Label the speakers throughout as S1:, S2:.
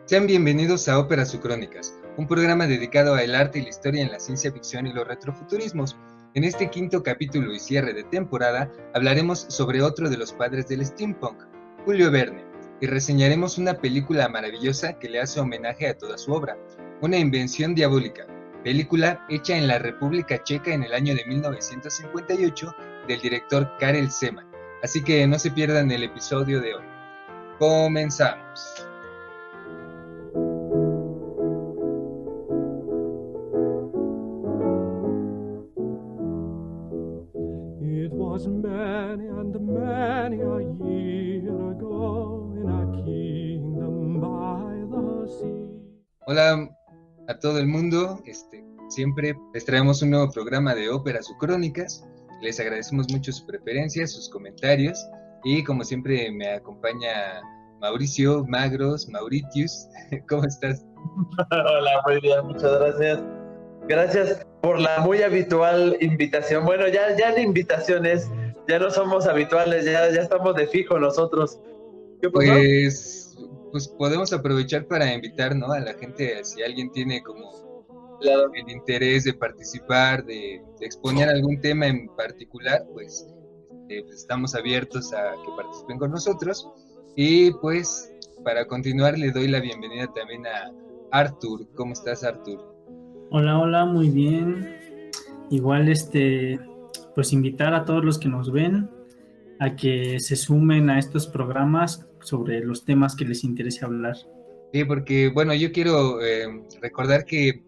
S1: Sean bienvenidos a Óperas o Crónicas, un programa dedicado al arte y la historia en la ciencia ficción y los retrofuturismos. En este quinto capítulo y cierre de temporada hablaremos sobre otro de los padres del steampunk, Julio Verne, y reseñaremos una película maravillosa que le hace homenaje a toda su obra, Una invención diabólica, película hecha en la República Checa en el año de 1958 del director Karel Zeman. Así que no se pierdan el episodio de hoy. Comenzamos.
S2: It was many and many a year ago in a kingdom by the sea.
S1: Hola a todo el mundo, siempre les traemos un nuevo programa de Óperas o Crónicas. Les agradecemos mucho su preferencia, sus comentarios y como siempre me acompaña Mauricio Magros, Mauritius. ¿Cómo estás?
S3: Hola, muy bien, muchas gracias. Gracias por la muy habitual invitación. Bueno, ya la invitación es, ya no somos habituales, ya estamos de fijo nosotros. ¿Qué pasó?
S1: Pues podemos aprovechar para invitar, ¿no?, a la gente, si alguien tiene como
S3: Claro.
S1: el interés de participar, de exponer algún tema en particular, pues estamos abiertos a que participen con nosotros. Y pues para continuar le doy la bienvenida también a Arthur. ¿Cómo estás, Arthur?
S4: Hola, muy bien. Igual pues invitar a todos los que nos ven a que se sumen a estos programas sobre los temas que les interese hablar.
S1: Sí, porque bueno, yo quiero recordar que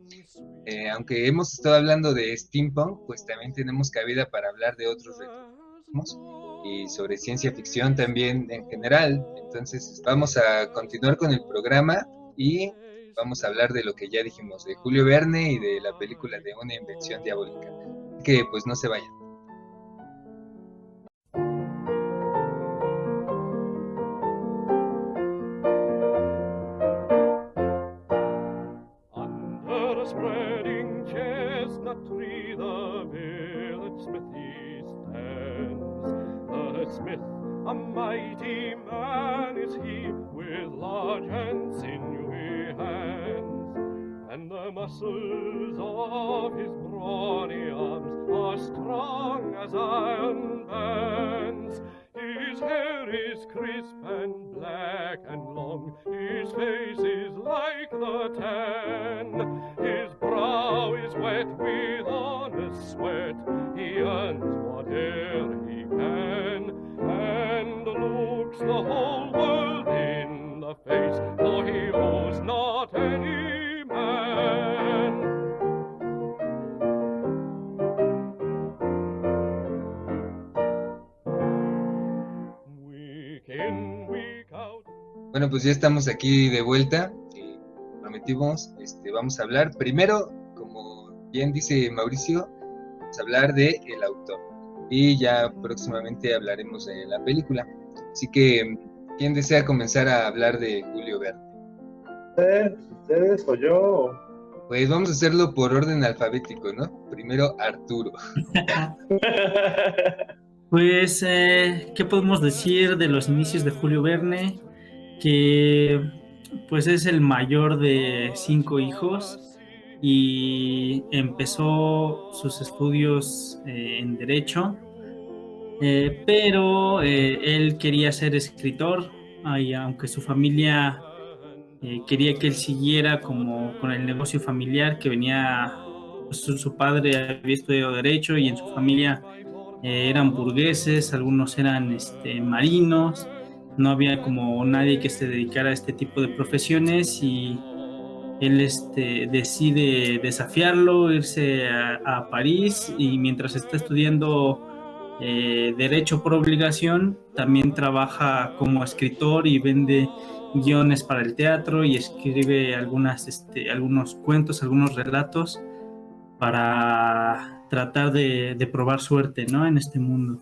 S1: aunque hemos estado hablando de steampunk, pues también tenemos cabida para hablar de otros retrofuturismos y sobre ciencia ficción también en general. Entonces vamos a continuar con el programa y vamos a hablar de lo que ya dijimos, de Julio Verne y de la película de Una invención diabólica. Así que pues no se vayan.
S2: Under a spreading chestnut tree, the village smithy stands. The smith, a mighty man is he, with large and sinewy hands, and the muscles of his brawny arms are strong as iron bands. His hair is crisp and black and long, his face is like the tan. His brow is wet with honest sweat, he earns whate'er he can, and looks the whole world in the face, for he owes not any man. Week in, week out.
S1: Bueno, pues ya estamos aquí de vuelta. Prometimos, vamos a hablar primero, como bien dice Mauricio, vamos a hablar de el autor y ya próximamente hablaremos de la película. Así que, ¿quién desea comenzar a hablar de Julio Verne?
S3: ¿Ustedes o yo?
S1: Pues vamos a hacerlo por orden alfabético, ¿no? Primero Arturo.
S4: Pues, ¿qué podemos decir de los inicios de Julio Verne? Que pues es el mayor de 5 hijos y empezó sus estudios en Derecho, pero él quería ser escritor, y aunque su familia quería que él siguiera como con el negocio familiar que venía, pues, su padre había estudiado Derecho y en su familia eran burgueses, algunos eran marinos, no había como nadie que se dedicara a este tipo de profesiones y él decide desafiarlo, irse a París y mientras está estudiando Derecho por obligación, también trabaja como escritor y vende guiones para el teatro y escribe algunos cuentos, algunos relatos para tratar de probar suerte, ¿no?, en este mundo.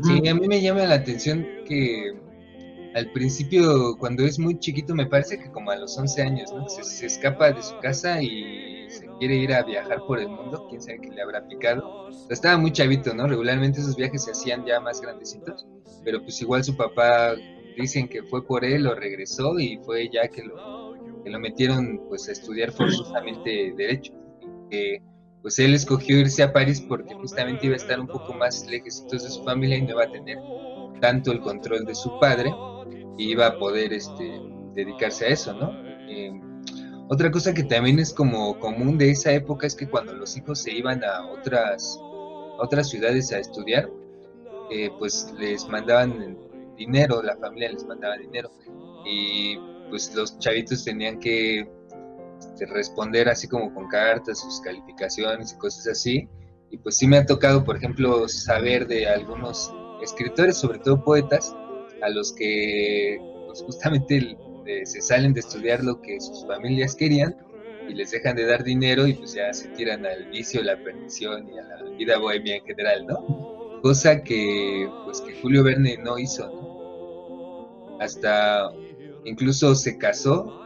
S1: Sí, a mí me llama la atención que al principio, cuando es muy chiquito, me parece que como a los 11 años, ¿no?, se escapa de su casa y se quiere ir a viajar por el mundo, quién sabe qué le habrá picado. O sea, estaba muy chavito, ¿no? Regularmente esos viajes se hacían ya más grandecitos, pero pues igual su papá dicen que fue por él, lo regresó y fue ya que lo metieron pues a estudiar forzosamente Derecho. Que pues él escogió irse a París porque justamente iba a estar un poco más lejos de su familia y no iba a tener tanto el control de su padre y iba a poder dedicarse a eso, ¿no? Otra cosa que también es como común de esa época es que cuando los hijos se iban a otras ciudades a estudiar, pues les mandaban dinero, la familia les mandaba dinero y pues los chavitos tenían que responder así como con cartas, sus calificaciones y cosas así. Y pues sí me ha tocado, por ejemplo, saber de algunos escritores, sobre todo poetas, a los que pues justamente se salen de estudiar lo que sus familias querían y les dejan de dar dinero y pues ya se tiran al vicio, la perdición y a la vida bohemia en general, ¿no? Cosa que pues que Julio Verne no hizo, ¿no? Hasta incluso se casó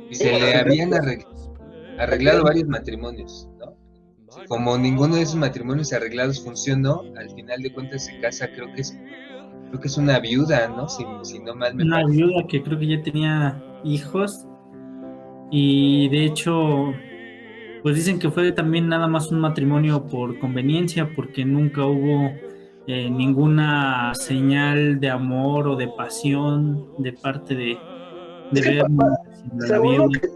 S1: y se le habían arreglado varios matrimonios, ¿no? Como ninguno de esos matrimonios arreglados funcionó, al final de cuentas se casa, creo que es una viuda, ¿no? Si no mal me
S4: Una
S1: parece.
S4: viuda que creo que ya tenía hijos y de hecho, pues dicen que fue también nada más un matrimonio por conveniencia, porque nunca hubo ninguna señal de amor o de pasión de parte de Verne hacia la
S3: Según lo
S4: viuda.
S3: que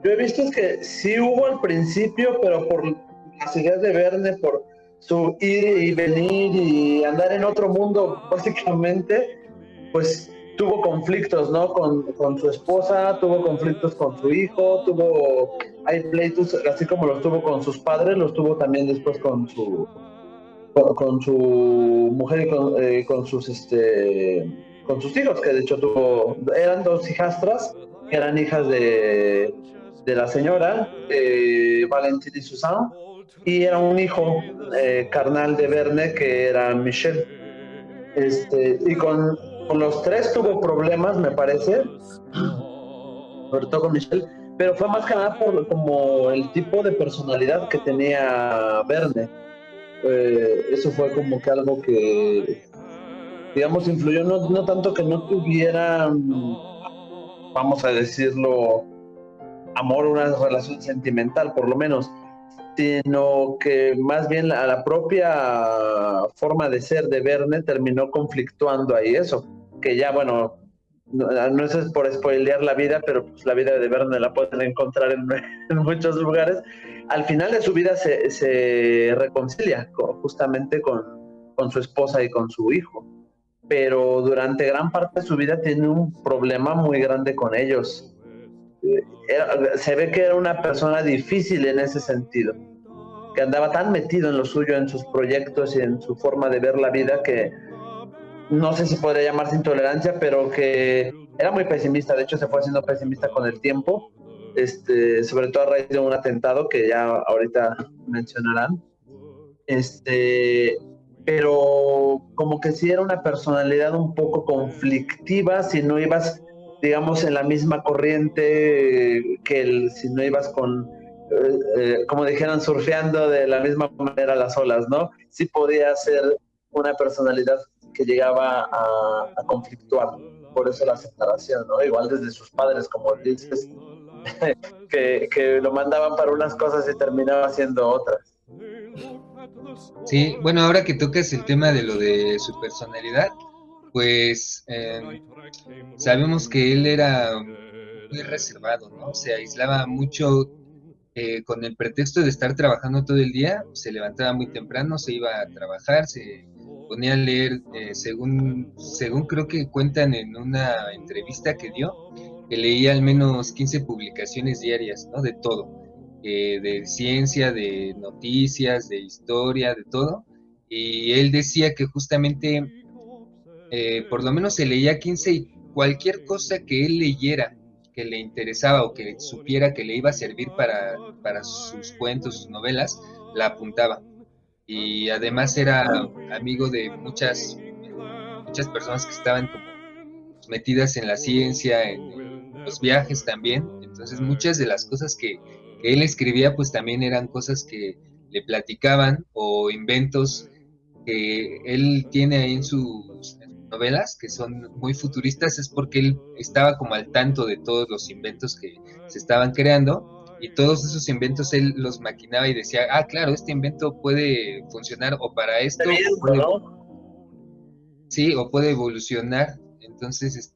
S3: yo he visto es que sí hubo al principio, pero por las ideas de Verne, por su ir y venir y andar en otro mundo, básicamente, pues tuvo conflictos, ¿no? Con su esposa, tuvo conflictos con su hijo, hay pleitos, así como los tuvo con sus padres, los tuvo también después con su mujer y con sus hijos, que de hecho eran dos hijastras, que eran hijas de la señora, Valentine y Suzanne, y era un hijo carnal de Verne, que era Michel. Y con los tres tuvo problemas, me parece, sobre todo con Michel, pero fue más que nada por como el tipo de personalidad que tenía Verne. Eso fue como que algo que, digamos, influyó, no tanto que no tuvieran, vamos a decirlo, amor, una relación sentimental, por lo menos, sino que más bien la propia forma de ser de Verne terminó conflictuando ahí eso, que ya, bueno, no es por spoilear la vida, pero pues la vida de Verne la pueden encontrar en muchos lugares. Al final de su vida se reconcilia justamente con su esposa y con su hijo, pero durante gran parte de su vida tiene un problema muy grande con ellos. Se ve que era una persona difícil en ese sentido, que andaba tan metido en lo suyo, en sus proyectos y en su forma de ver la vida, que no sé si podría llamarse intolerancia, pero que era muy pesimista. De hecho, se fue haciendo pesimista con el tiempo, sobre todo a raíz de un atentado que ya ahorita mencionarán. Pero como que sí era una personalidad un poco conflictiva si no ibas, digamos, en la misma corriente que si no ibas como dijeran, surfeando de la misma manera las olas, ¿no? Sí podía ser una personalidad que llegaba a conflictuar, por eso la separación, ¿no? Igual desde sus padres, como dices, que lo mandaban para unas cosas y terminaba haciendo otras.
S1: Sí, bueno, ahora que tocas el tema de lo de su personalidad, pues sabemos que él era muy reservado, ¿no? Se aislaba mucho con el pretexto de estar trabajando todo el día, se levantaba muy temprano, se iba a trabajar, se ponía a leer, según creo que cuentan en una entrevista que dio, que leía al menos 15 publicaciones diarias, ¿no? De todo. De ciencia, de noticias, de historia, de todo. Y él decía que justamente, por lo menos se leía 15 y cualquier cosa que él leyera, que le interesaba o que supiera que le iba a servir para sus cuentos, sus novelas, la apuntaba. Y además era amigo de muchas personas que estaban como metidas en la ciencia, en los viajes también. Entonces muchas de las cosas que él escribía pues también eran cosas que le platicaban o inventos que él tiene ahí en su novelas, que son muy futuristas, es porque él estaba como al tanto de todos los inventos que se estaban creando, y todos esos inventos él los maquinaba y decía, claro, este invento puede funcionar o para esto, sí, o puede evolucionar. Entonces,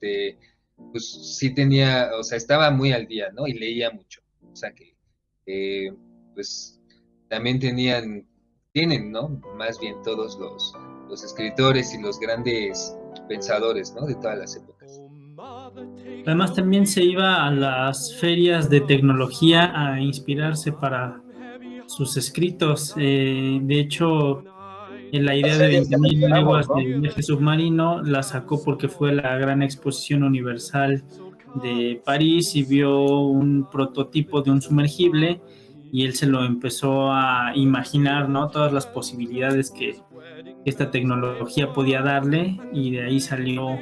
S1: pues sí tenía, o sea, estaba muy al día, ¿no? Y leía mucho. O sea que, pues también tienen, ¿no? Más bien todos los escritores y los grandes pensadores, ¿no? De todas las épocas.
S4: Además también se iba a las ferias de tecnología a inspirarse para sus escritos. De hecho, la idea de 20.000 leguas de viaje submarino la sacó porque fue la gran exposición universal de París y vio un prototipo de un sumergible y él se lo empezó a imaginar, ¿no? Todas las posibilidades que esta tecnología podía darle, y de ahí salió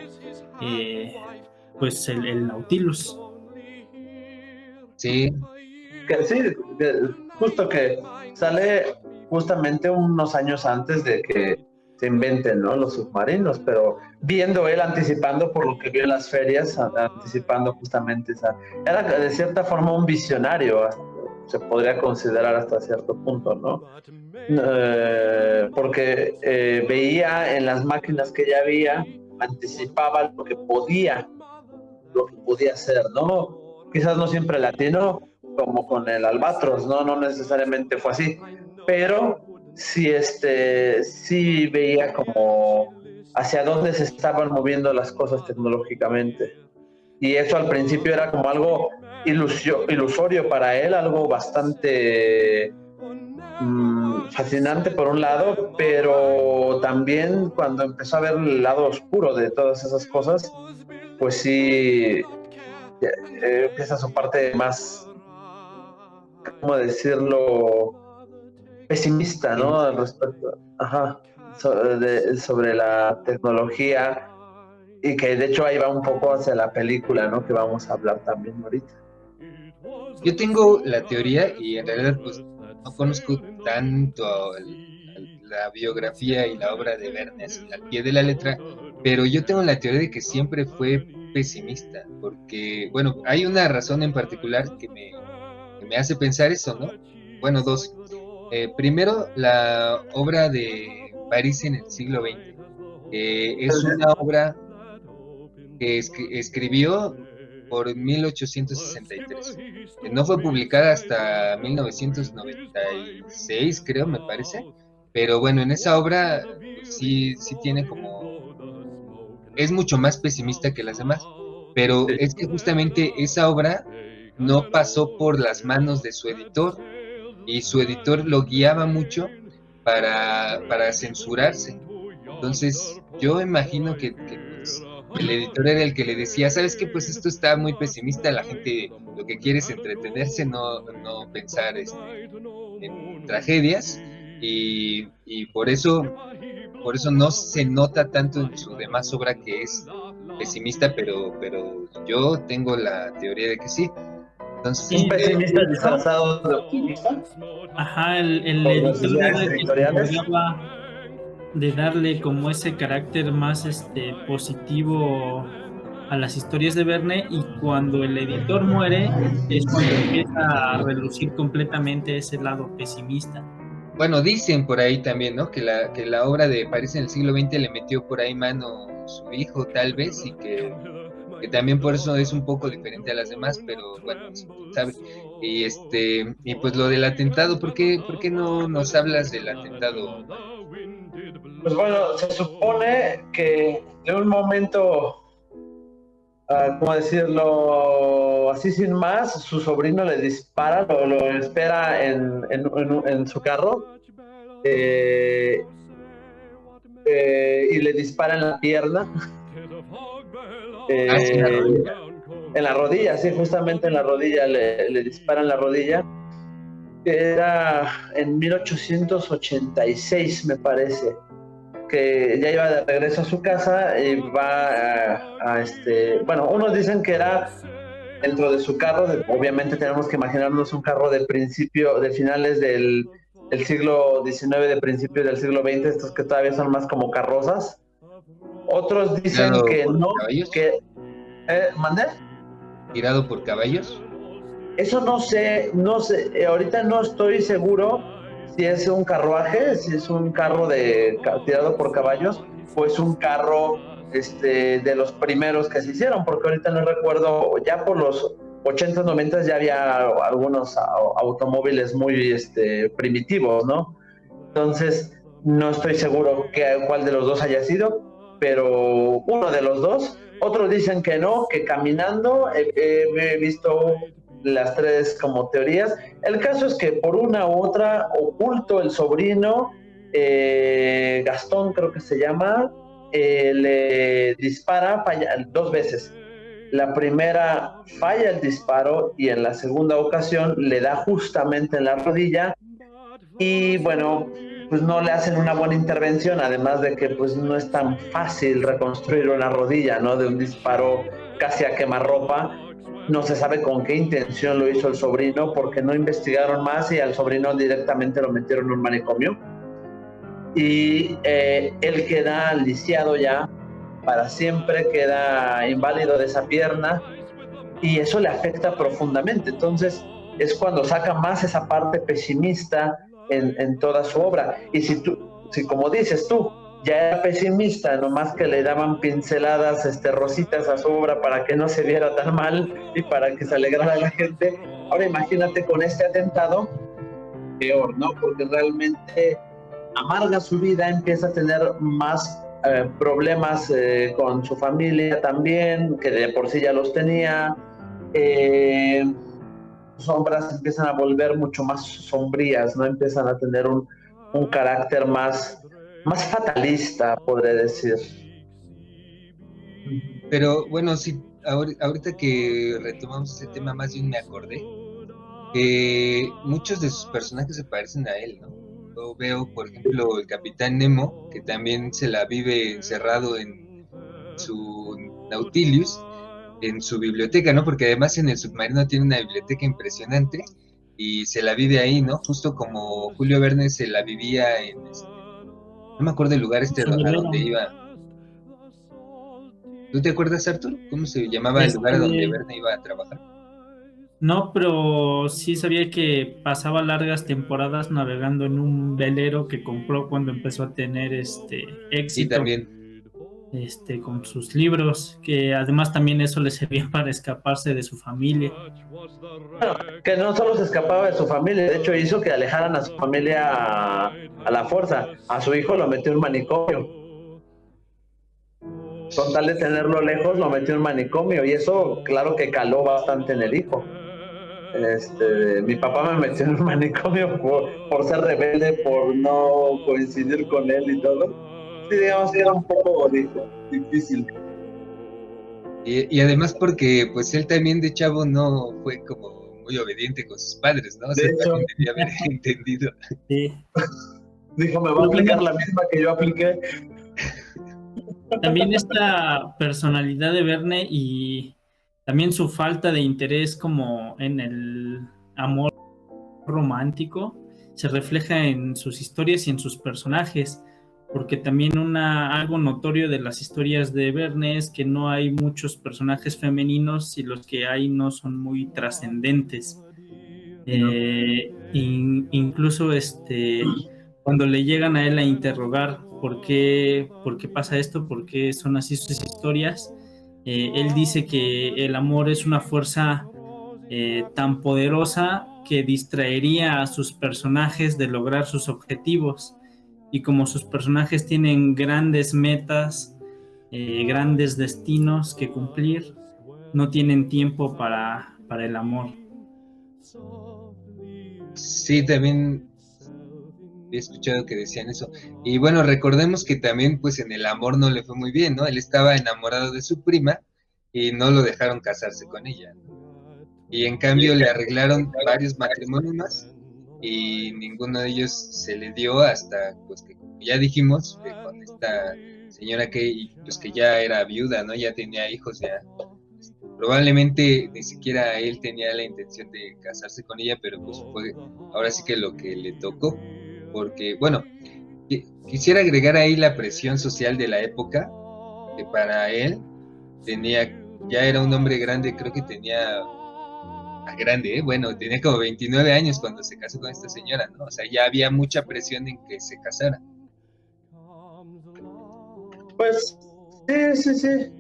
S4: pues el Nautilus.
S1: Sí.
S3: Justo que sale justamente unos años antes de que se inventen, ¿no?, los submarinos, pero viendo él, anticipando por lo que vio en las ferias, anticipando justamente era de cierta forma un visionario, se podría considerar hasta cierto punto, ¿no? Porque veía en las máquinas que ya había, anticipaba lo que podía hacer, ¿no? Quizás no siempre le atinó, como con el Albatros, no necesariamente fue así, pero sí, sí veía como hacia dónde se estaban moviendo las cosas tecnológicamente, y eso al principio era como algo ilusorio para él, algo bastante fascinante por un lado, pero también cuando empezó a ver el lado oscuro de todas esas cosas, pues sí empieza su parte más, ¿cómo decirlo?, pesimista, ¿no?, al respecto, sobre la tecnología, y que de hecho ahí va un poco hacia la película, ¿no?, que vamos a hablar también ahorita.
S1: Yo tengo la teoría, y en realidad pues no conozco tanto la biografía y la obra de Verne al pie de la letra, pero yo tengo la teoría de que siempre fue pesimista, porque, bueno, hay una razón en particular que me hace pensar eso, ¿no? Bueno, dos. Primero, la obra de París en el siglo XX. Es una obra que escribió por 1863. No fue publicada hasta 1996, creo, me parece. Pero bueno, en esa obra pues, sí tiene como... Es mucho más pesimista que las demás. Pero es que justamente esa obra no pasó por las manos de su editor, y su editor lo guiaba mucho para censurarse. Entonces, yo imagino que pues, el editor era el que le decía, ¿sabes qué? Pues esto está muy pesimista, la gente lo que quiere es entretenerse, no pensar en tragedias, y por eso no se nota tanto en su demás obra que es pesimista, pero yo tengo la teoría de que sí. Entonces,
S3: ¿un pesimista disfrazado de optimista?
S4: Ajá, el editor era el que se encargaba de darle como ese carácter más positivo a las historias de Verne, y cuando el editor muere es cuando empieza a relucir completamente ese lado pesimista.
S1: Bueno, dicen por ahí también, ¿no?, que la obra de París en el siglo XX le metió por ahí mano su hijo, tal vez, y que también por eso es un poco diferente a las demás, pero bueno, ¿sabe? Y pues lo del atentado, ¿por qué no nos hablas del atentado?
S3: Pues bueno, se supone que de un momento, ¿cómo decirlo?, así sin más, su sobrino le dispara, lo espera en su carro, y le dispara en la pierna.
S1: Sí, en la rodilla.
S3: En la rodilla, sí, justamente en la rodilla, le dispara en la rodilla. Era en 1886, me parece, que ya iba de regreso a su casa y va bueno, unos dicen que era dentro de su carro, obviamente tenemos que imaginarnos un carro de finales del siglo XIX, de principios del siglo XX, estos que todavía son más como carrozas, Otros dicen
S1: ¿Tirado
S3: que
S1: por
S3: no,
S1: caballos?
S3: que... ¿Mandé?
S1: ¿Tirado por caballos?
S3: Eso no sé, ahorita no estoy seguro si es un carruaje, si es un carro tirado por caballos, o es un carro de los primeros que se hicieron, porque ahorita no recuerdo, ya por los 80, 90 ya había algunos automóviles muy primitivos, ¿no? Entonces, no estoy seguro cuál de los dos haya sido, pero uno de los dos. Otros dicen que no, que caminando. He visto las tres como teorías. El caso es que por una u otra, oculto el sobrino, Gastón creo que se llama, le dispara, falla 2 veces. La primera falla el disparo y en la segunda ocasión le da justamente en la rodilla y bueno, pues no le hacen una buena intervención, además de que pues no es tan fácil reconstruir una rodilla, ¿no? De un disparo casi a quemarropa. No se sabe con qué intención lo hizo el sobrino, porque no investigaron más y al sobrino directamente lo metieron en un manicomio. Y él queda lisiado ya para siempre, queda inválido de esa pierna y eso le afecta profundamente. Entonces es cuando saca más esa parte pesimista en toda su obra. Y si como dices tú, ya era pesimista, nomás que le daban pinceladas rositas a su obra para que no se viera tan mal y para que se alegrara la gente, ahora imagínate con este atentado, peor, ¿no? Porque realmente amarga su vida, empieza a tener más problemas con su familia también, que de por sí ya los tenía. Sombras empiezan a volver mucho más sombrías, ¿no? Empiezan a tener un carácter más fatalista, podré decir.
S1: Pero bueno, sí, ahorita que retomamos ese tema, más bien me acordé que muchos de sus personajes se parecen a él, ¿no? Yo veo, por ejemplo, el Capitán Nemo, que también se la vive encerrado en su Nautilus, en su biblioteca, ¿no? Porque además en el submarino tiene una biblioteca impresionante y se la vive ahí, ¿no? Justo como Julio Verne se la vivía en no me acuerdo el lugar a donde iba. ¿Tú te acuerdas, Arthur? ¿Cómo se llamaba el lugar a donde Verne iba a trabajar?
S4: No, pero sí sabía que pasaba largas temporadas navegando en un velero que compró cuando empezó a tener
S1: Y
S4: éxito
S1: también.
S4: con sus libros, que además también eso le servía para escaparse de su familia.
S3: Bueno, que no solo se escapaba de su familia, de hecho hizo que alejaran a su familia a la fuerza. A su hijo lo metió en un manicomio. Con tal de tenerlo lejos, lo metió en un manicomio y eso, claro que caló bastante en el hijo. Mi papá me metió en un manicomio por ser rebelde, por no coincidir con él y todo. Sí, digamos que era un poco difícil.
S1: Y además porque pues él también de chavo no fue como muy obediente con sus padres, ¿no? O sea,
S3: De hecho,
S1: debía haber entendido.
S4: Sí.
S3: Dijo, me va a aplicar la misma que yo apliqué.
S4: También esta personalidad de Verne y también su falta de interés como en el amor romántico se refleja en sus historias y en sus personajes, porque también algo notorio de las historias de Verne es que no hay muchos personajes femeninos y los que hay no son muy trascendentes. Incluso cuando le llegan a él a interrogar por qué pasa esto, por qué son así sus historias, él dice que el amor es una fuerza tan poderosa que distraería a sus personajes de lograr sus objetivos, y como sus personajes tienen grandes metas, grandes destinos que cumplir, no tienen tiempo para el amor.
S1: Sí, también he escuchado que decían eso. Y bueno, recordemos que también pues en el amor no le fue muy bien, ¿no? Él estaba enamorado de su prima y no lo dejaron casarse con ella, ¿no? Y en cambio le arreglaron varios matrimonios más y ninguno de ellos se le dio hasta, pues que como ya dijimos, con esta señora pues que ya era viuda, ¿no? Ya tenía hijos, ya. Probablemente ni siquiera él tenía la intención de casarse con ella, pero pues fue ahora sí que lo que le tocó, porque bueno, quisiera agregar ahí la presión social de la época, que para él ya era un hombre grande, creo que tenía grande, bueno, tenía como 29 años cuando se casó con esta señora, ¿no? O sea, ya había mucha presión en que se casara.
S3: Pues sí,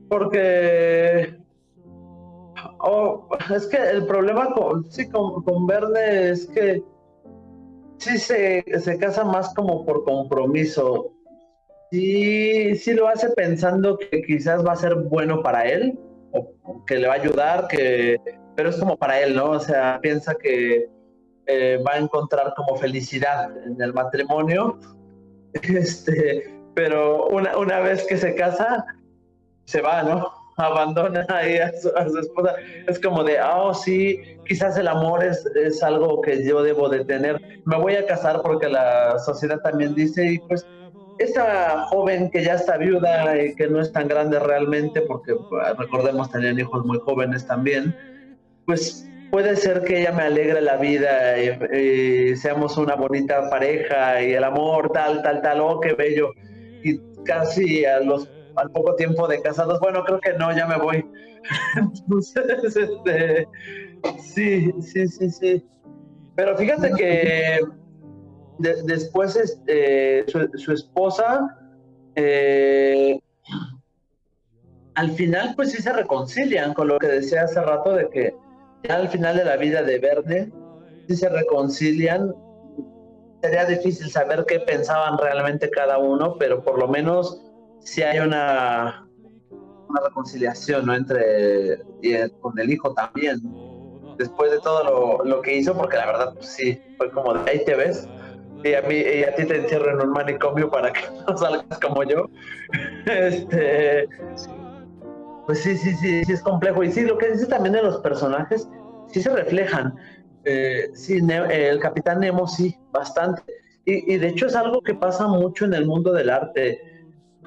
S3: porque es que el problema con Verne es que sí se casa más como por compromiso. Sí lo hace pensando que quizás va a ser bueno para él, o que le va a ayudar, pero es como para él, ¿no? O sea, piensa que va a encontrar como felicidad en el matrimonio, pero una vez que se casa, se va, ¿no? Abandona ahí a su esposa. Es como de, sí, quizás el amor es algo que yo debo de tener. Me voy a casar porque la sociedad también dice, y pues esta joven que ya está viuda y que no es tan grande realmente, porque recordemos tenían hijos muy jóvenes también, pues puede ser que ella me alegre la vida y seamos una bonita pareja y el amor tal, qué bello. Y casi al poco tiempo de casados, bueno, creo que no, ya me voy. Entonces, sí. Pero fíjate que después su esposa, al final pues sí se reconcilian, con lo que decía hace rato de que ya al final de la vida de Verne sí se reconcilian. Sería difícil saber qué pensaban realmente cada uno, pero por lo menos sí hay una reconciliación, ¿no? Con el hijo también, después de todo lo que hizo, porque la verdad pues sí, fue como de ahí te ves, y a ti te encierro en un manicomio para que no salgas como yo. Pues sí es complejo. Y sí, lo que dice también de los personajes, sí se reflejan. Sí, el Capitán Nemo sí, bastante. Y de hecho es algo que pasa mucho en el mundo del arte,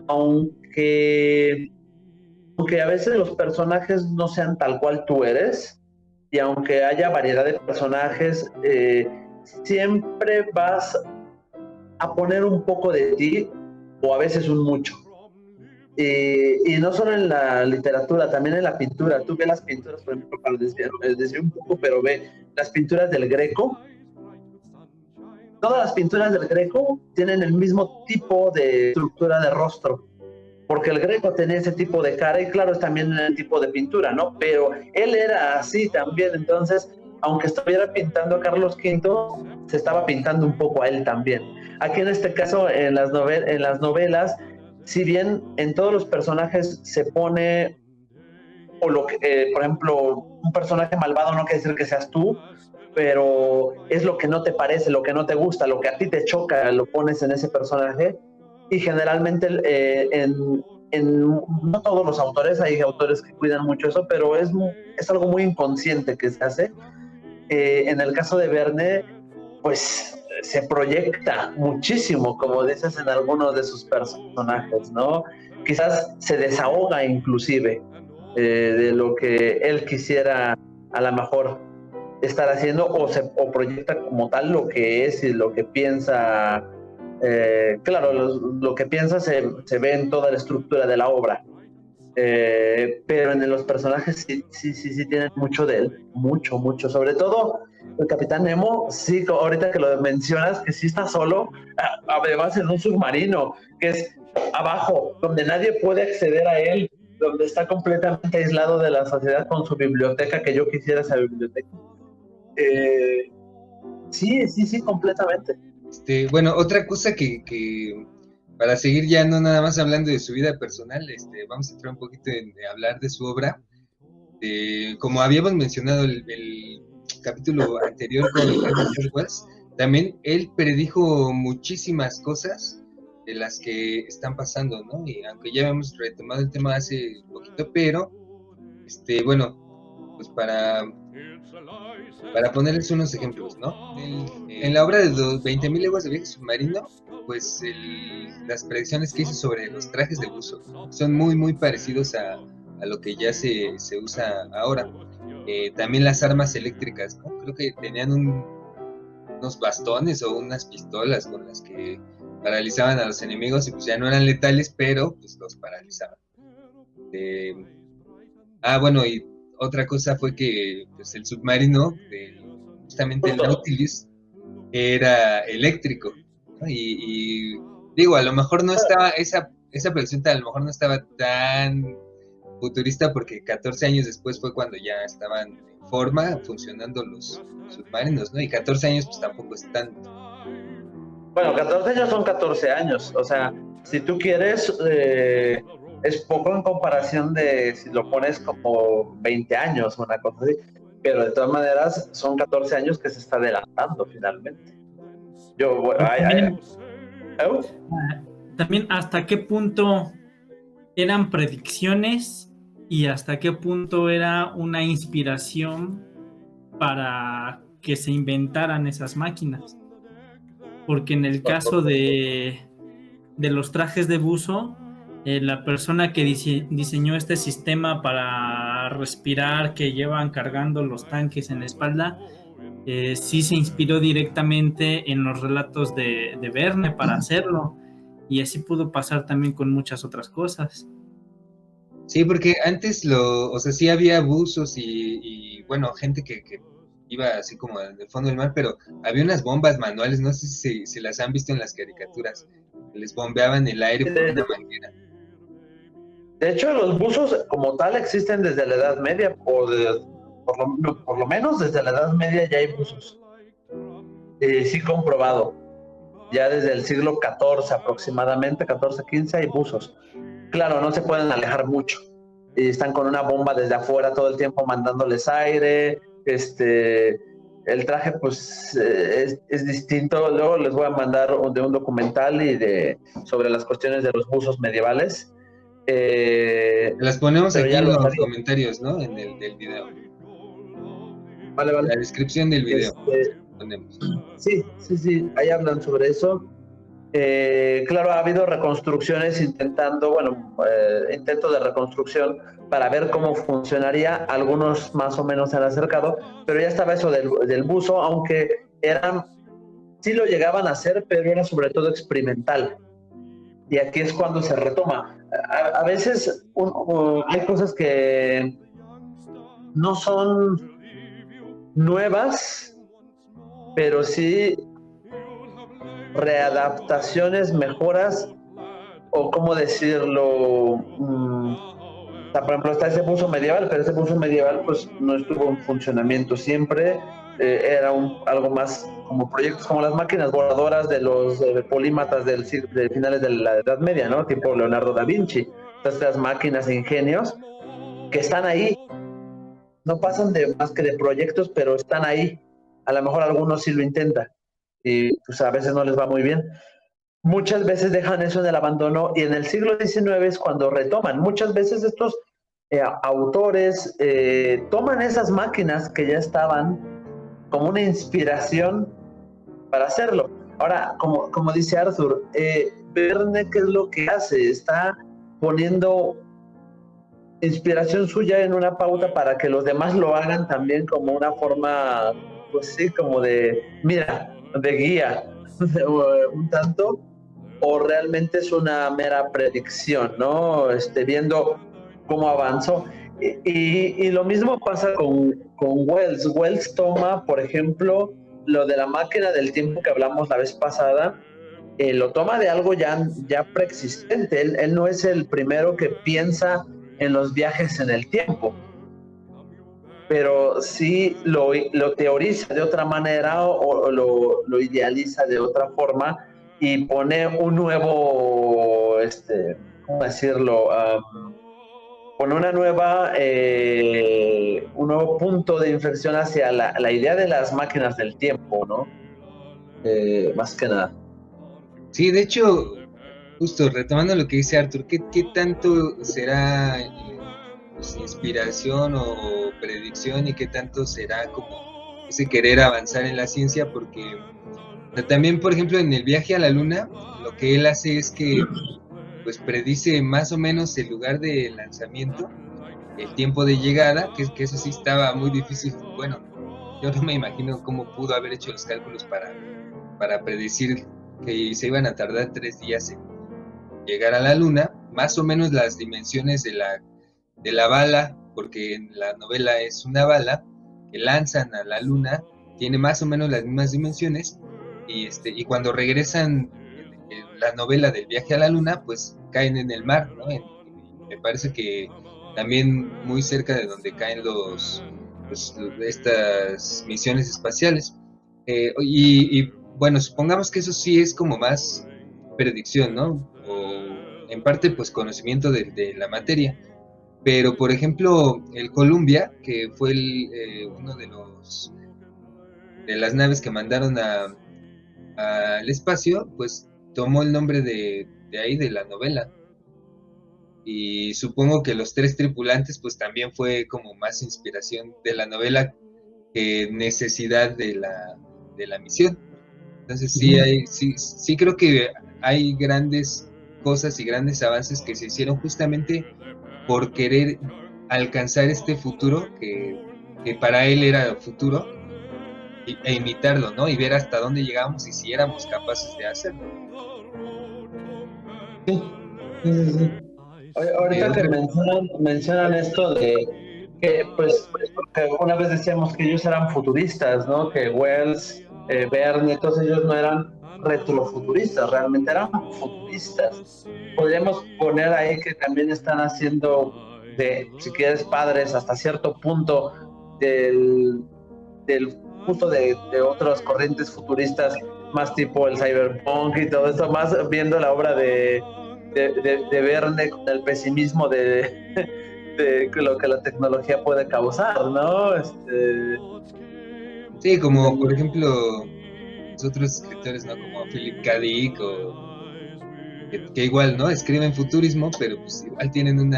S3: aunque a veces los personajes no sean tal cual tú eres, y aunque haya variedad de personajes, siempre vas a poner un poco de ti, o a veces un mucho. Y no solo en la literatura, también en la pintura. Tú ves las pinturas, por ejemplo, para desviar un poco, pero ve las pinturas del Greco. Todas las pinturas del Greco tienen el mismo tipo de estructura de rostro, porque el Greco tenía ese tipo de cara, y claro, es también el tipo de pintura, ¿no? Pero él era así también. Entonces, aunque estuviera pintando a Carlos V, se estaba pintando un poco a él también. Aquí en este caso, en las novelas, si bien en todos los personajes se pone, por ejemplo, un personaje malvado no quiere decir que seas tú, pero es lo que no te parece, lo que no te gusta, lo que a ti te choca, lo pones en ese personaje. Y generalmente no todos los autores, hay autores que cuidan mucho eso, pero es algo muy inconsciente que se hace. En el caso de Verne, pues se proyecta muchísimo, como dices, en algunos de sus personajes, ¿no? Quizás se desahoga inclusive de lo que él quisiera a lo mejor estar haciendo, o proyecta como tal lo que es y lo que piensa. Claro, lo que piensa se ve en toda la estructura de la obra, pero en los personajes sí tienen mucho de él, mucho, sobre todo el Capitán Nemo. Sí, ahorita que lo mencionas, que sí está solo, además en un submarino que es abajo, donde nadie puede acceder a él, donde está completamente aislado de la sociedad, con su biblioteca, que yo quisiera esa biblioteca. Sí, completamente.
S1: Bueno, otra cosa que para seguir ya no nada más hablando de su vida personal, vamos a entrar un poquito en hablar de su obra. Como habíamos mencionado el capítulo anterior con George Wells, también él predijo muchísimas cosas de las que están pasando, ¿no? Y aunque ya hemos retomado el tema hace poquito, pero bueno, pues para ponerles unos ejemplos, ¿no? En la obra de los 20.000 leguas de viaje submarino, pues las predicciones que hizo sobre los trajes de buzo son muy parecidos a lo que ya se usa ahora. También las armas eléctricas, ¿no? Creo que tenían unos bastones o unas pistolas con las que paralizaban a los enemigos y pues ya no eran letales, pero pues los paralizaban. Bueno, y otra cosa fue que pues, el submarino, justamente el Nautilus, era eléctrico, ¿no? Y digo, a lo mejor no estaba, esa presunta a lo mejor no estaba tan futurista, porque 14 años después fue cuando ya estaban en forma, funcionando los submarinos, ¿no? Y 14 años pues tampoco es tanto.
S3: Bueno, 14 años son 14 años, o sea, si tú quieres, es poco en comparación de si lo pones como 20 años, una cosa así, pero de todas maneras son 14 años que se está adelantando finalmente.
S4: También hasta qué punto eran predicciones y hasta qué punto era una inspiración para que se inventaran esas máquinas. Porque en el caso de los trajes de buzo, la persona que diseñó este sistema para respirar que llevan cargando los tanques en la espalda, sí se inspiró directamente en los relatos de Verne para hacerlo, y así pudo pasar también con muchas otras cosas.
S1: Sí, porque antes sí había buzos y bueno, gente que iba así como del fondo del mar, pero había unas bombas manuales, no sé si las han visto en las caricaturas, que les bombeaban el aire por una manguera.
S3: De hecho, los buzos como tal existen desde la Edad Media, por lo menos desde la Edad Media ya hay buzos. Sí, comprobado. Ya desde el siglo XIV aproximadamente, 14-15, hay buzos. Claro, no se pueden alejar mucho. Y están con una bomba desde afuera todo el tiempo mandándoles aire. El traje pues es distinto. Luego les voy a mandar de un documental sobre las cuestiones de los buzos medievales.
S1: Las ponemos aquí en los comentarios, ¿no? En el del video.
S3: Vale.
S1: La descripción del video. Ponemos.
S3: Sí, ahí hablan sobre eso. Claro, ha habido reconstrucciones intentos de reconstrucción para ver cómo funcionaría. Algunos más o menos se han acercado, pero ya estaba eso del buzo, aunque sí lo llegaban a hacer, pero era sobre todo experimental. Y aquí es cuando se retoma. A veces hay cosas que no son nuevas, pero sí readaptaciones, mejoras, o cómo decirlo, por ejemplo está ese buzo medieval, pero ese buzo medieval pues no estuvo en funcionamiento siempre, era algo más como proyectos como las máquinas voladoras de los polímatas de finales de la Edad Media, ¿no? Tipo Leonardo da Vinci, estas máquinas e ingenios que están ahí, no pasan de más que de proyectos, pero están ahí. A lo mejor algunos sí lo intentan y pues a veces no les va muy bien. Muchas veces dejan eso en el abandono y en el siglo XIX es cuando retoman. Muchas veces estos autores toman esas máquinas que ya estaban como una inspiración para hacerlo. Ahora, como dice Arthur, Verne, ¿qué es lo que hace? Está poniendo inspiración suya en una pauta para que los demás lo hagan también como una forma, pues sí, como de guía, un tanto, o realmente es una mera predicción, ¿no? Viendo cómo avanzó. Y lo mismo pasa con Wells. Wells toma, por ejemplo, lo de la máquina del tiempo que hablamos la vez pasada, lo toma de algo ya preexistente. Él no es el primero que piensa en los viajes en el tiempo, pero sí lo teoriza de otra manera o lo idealiza de otra forma y pone un nuevo, ¿cómo decirlo? Pone un nuevo punto de inflexión hacia la idea de las máquinas del tiempo, ¿no? Más que nada.
S1: Sí, de hecho, justo retomando lo que dice Arthur, ¿qué tanto será inspiración o predicción y qué tanto será como ese querer avanzar en la ciencia? Porque también, por ejemplo, en el viaje a la luna, lo que él hace es que pues predice más o menos el lugar de lanzamiento, el tiempo de llegada, que eso sí estaba muy difícil. Bueno, yo no me imagino cómo pudo haber hecho los cálculos para predecir que se iban a tardar 3 días en llegar a la luna, más o menos las dimensiones de la bala, porque en la novela es una bala que lanzan a la luna, tiene más o menos las mismas dimensiones, y cuando regresan en la novela del viaje a la luna, pues caen en el mar, ¿no? Me parece que también muy cerca de donde caen estas misiones espaciales. Y bueno, supongamos que eso sí es como más predicción, ¿no? O en parte, pues conocimiento de la materia. Pero, por ejemplo, el Columbia, que fue uno de las naves que mandaron al espacio, pues tomó el nombre de ahí, de la novela. Y supongo que los 3 tripulantes, pues también fue como más inspiración de la novela que necesidad de la misión. Entonces sí creo que hay grandes cosas y grandes avances que se hicieron justamente por querer alcanzar este futuro que para él era futuro, e imitarlo, ¿no? Y ver hasta dónde llegamos y si éramos capaces de hacerlo.
S3: Sí. Ahorita que mencionan esto de que, pues, que una vez decíamos que ellos eran futuristas, ¿no? Que Wells, Verne, todos ellos no eran retrofuturistas, realmente eran futuristas. Podríamos poner ahí que también están haciendo si quieres, padres hasta cierto punto del justo de otras corrientes futuristas, más tipo el cyberpunk y todo esto, más viendo la obra de Verne con el pesimismo de lo que la tecnología puede causar, ¿no?
S1: Sí, como por ejemplo los otros escritores, ¿no? Como Philip K. Dick, que igual, ¿no? Escriben futurismo, pero pues igual tienen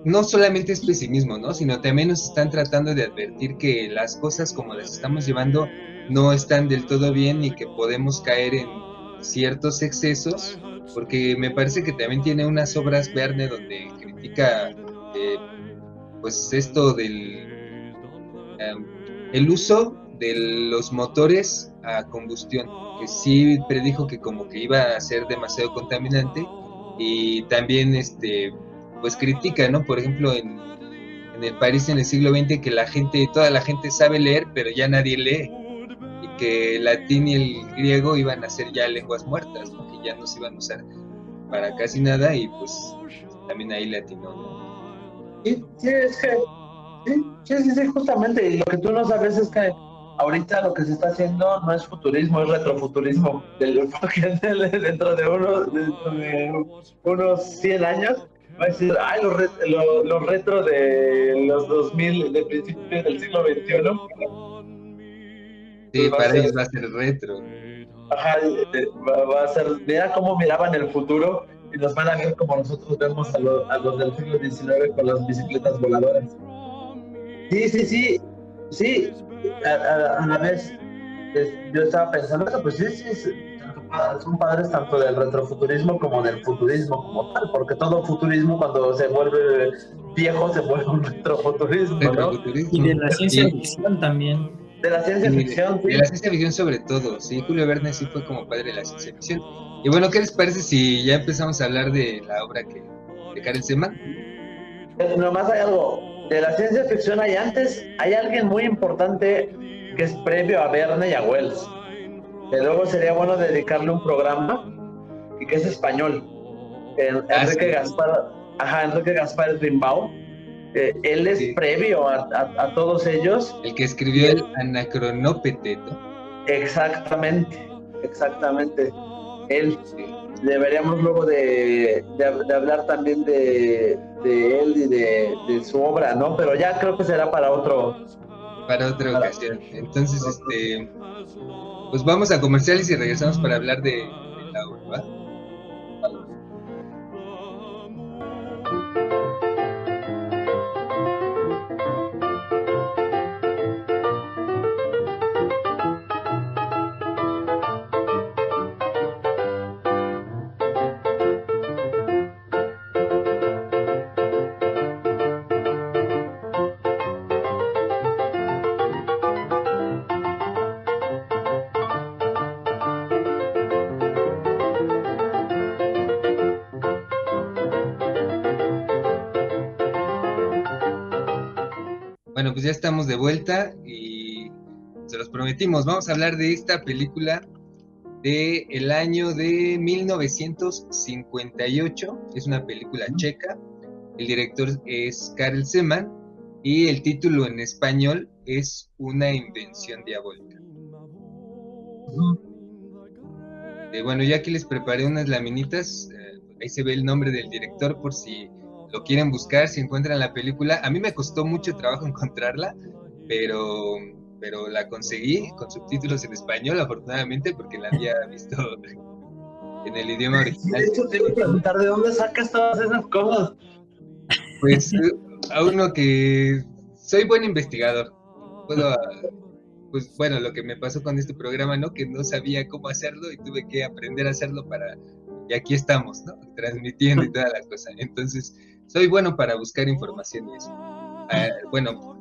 S1: no solamente es pesimismo, ¿no? Sino también nos están tratando de advertir que las cosas como las estamos llevando no están del todo bien y que podemos caer en ciertos excesos, porque me parece que también tiene unas obras Verne donde critica pues esto el uso de los motores a combustión, que sí predijo que como que iba a ser demasiado contaminante, y también pues critica, ¿no? Por ejemplo, en el París en el siglo XX, que toda la gente sabe leer, pero ya nadie lee, y que el latín y el griego iban a ser ya lenguas muertas, ¿no? Que ya no se iban a usar para casi nada, y pues también ahí le atinó, ¿no?
S3: Sí, es que sí, justamente, y lo que tú no sabes es que ahorita lo que se está haciendo no es futurismo, es retrofuturismo, porque dentro de unos 100 años va a decir, ay, los retro de los 2000, de principios del siglo XXI.
S1: Sí,
S3: Pues
S1: para ellos va a ser retro.
S3: Ajá, va a ser, mira cómo miraban el futuro y nos van a ver como nosotros vemos a los del siglo XIX con las bicicletas voladoras. Sí, a la vez yo estaba pensando eso, pues sí, son padres tanto del retrofuturismo como del futurismo como tal, porque todo futurismo cuando se vuelve viejo se vuelve un retrofuturismo, ¿no?
S1: Retrofuturismo.
S4: Y de la ciencia ficción también.
S3: De la ciencia ficción, sí.
S1: De la ciencia ficción sobre todo, sí, Julio Verne sí fue como padre de la ciencia ficción. Y bueno, ¿qué les parece si ya empezamos a hablar de la obra de Karel Seman?
S3: Nomás hay algo, de la ciencia ficción hay alguien muy importante que es previo a Verne y a Wells, que luego sería bueno dedicarle un programa y que es español. Enrique Gaspar Rimbaud. Él es previo a todos ellos.
S1: El que escribió el Anacronópete, ¿no?
S3: Exactamente. Él. Deberíamos luego de hablar también de él y de su obra, ¿no? Pero ya creo que será para otra
S1: ocasión. Entonces, pues vamos a comerciales y regresamos para hablar de la obra, ¿va? Bueno, pues ya estamos de vuelta y se los prometimos. Vamos a hablar de esta película del año de 1958. Es una película checa. El director es Karel Zeman y el título en español es Una invención diabólica. Bueno, yo aquí les preparé unas laminitas. Ahí se ve el nombre del director por si lo quieren buscar, si encuentran la película. A mí me costó mucho trabajo encontrarla, pero la conseguí con subtítulos en español, afortunadamente, porque la había visto en el idioma original.
S3: De hecho, te iba a preguntar, ¿de dónde sacas todas esas cosas?
S1: Pues a uno que soy buen investigador, puedo, pues bueno, lo que me pasó con este programa, ¿no? Que no sabía cómo hacerlo y tuve que aprender a hacerlo y aquí estamos, ¿no? Transmitiendo y toda la cosa. Entonces, soy bueno para buscar información y eso. Bueno,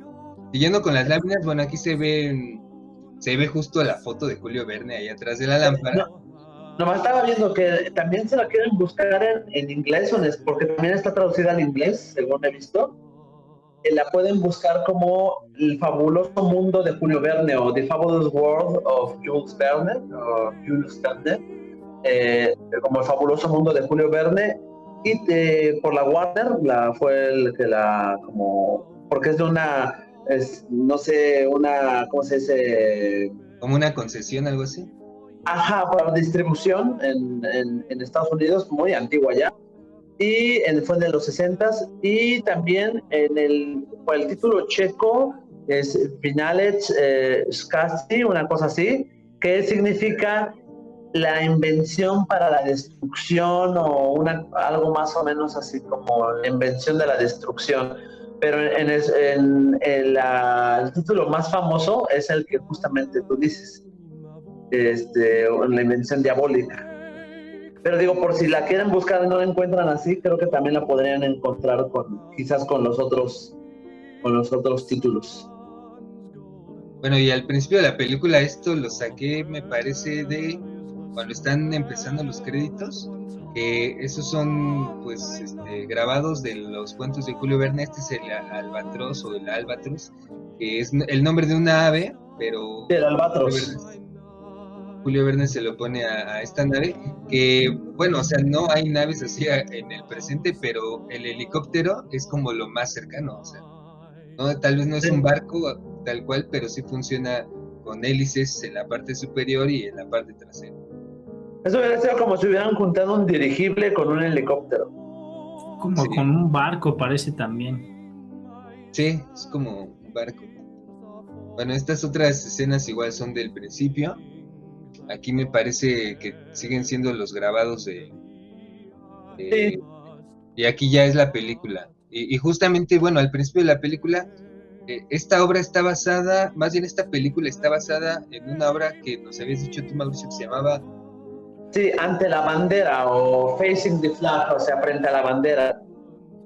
S1: siguiendo con las láminas, bueno, aquí se ve justo la foto de Julio Verne ahí atrás de la lámpara.
S3: Nomás estaba viendo que también se la quieren buscar en inglés, porque también está traducida al inglés, según he visto. La pueden buscar como El fabuloso mundo de Julio Verne o The Fabulous World of Jules Verne, o Jules Verne, como El fabuloso mundo de Julio Verne. Y por la Warner, fue el que porque es de no sé, ¿cómo se dice?
S1: Como una concesión, algo así.
S3: Ajá, para distribución en Estados Unidos, muy antigua ya. Y fue de los 60s. Y también por el título checo es Vinalec Skasti, una cosa así, que significa la invención para la destrucción o algo más o menos así como la invención de la destrucción. Pero el título más famoso es el que justamente tú dices, la invención diabólica. Pero digo, por si la quieren buscar y no la encuentran así, creo que también la podrían encontrar quizás con los otros títulos.
S1: Bueno, y al principio de la película esto lo saqué, me parece, de cuando están empezando los créditos, que esos son pues grabados de los cuentos de Julio Verne. Este es el albatros o el albatros, que es el nombre de una ave, pero
S3: el albatros.
S1: Julio Verne se lo pone a esta nave, que bueno, o sea, no hay naves así en el presente, pero el helicóptero es como lo más cercano, o sea, ¿no? Tal vez no es un barco tal cual, pero sí funciona con hélices en la parte superior y en la parte trasera.
S3: Eso hubiera sido como si hubieran juntado un dirigible con un helicóptero.
S4: Como sí, con un barco parece también.
S1: Sí, es como un barco. Bueno, estas otras escenas igual son del principio. Aquí me parece que siguen siendo los grabados sí. Y aquí ya es la película. Y justamente, bueno, al principio de la película, esta película está basada en una obra que nos habías dicho tú, Mauricio, que se llamaba...
S3: Sí, Ante la bandera o Facing the Flag, o sea, Frente a la bandera.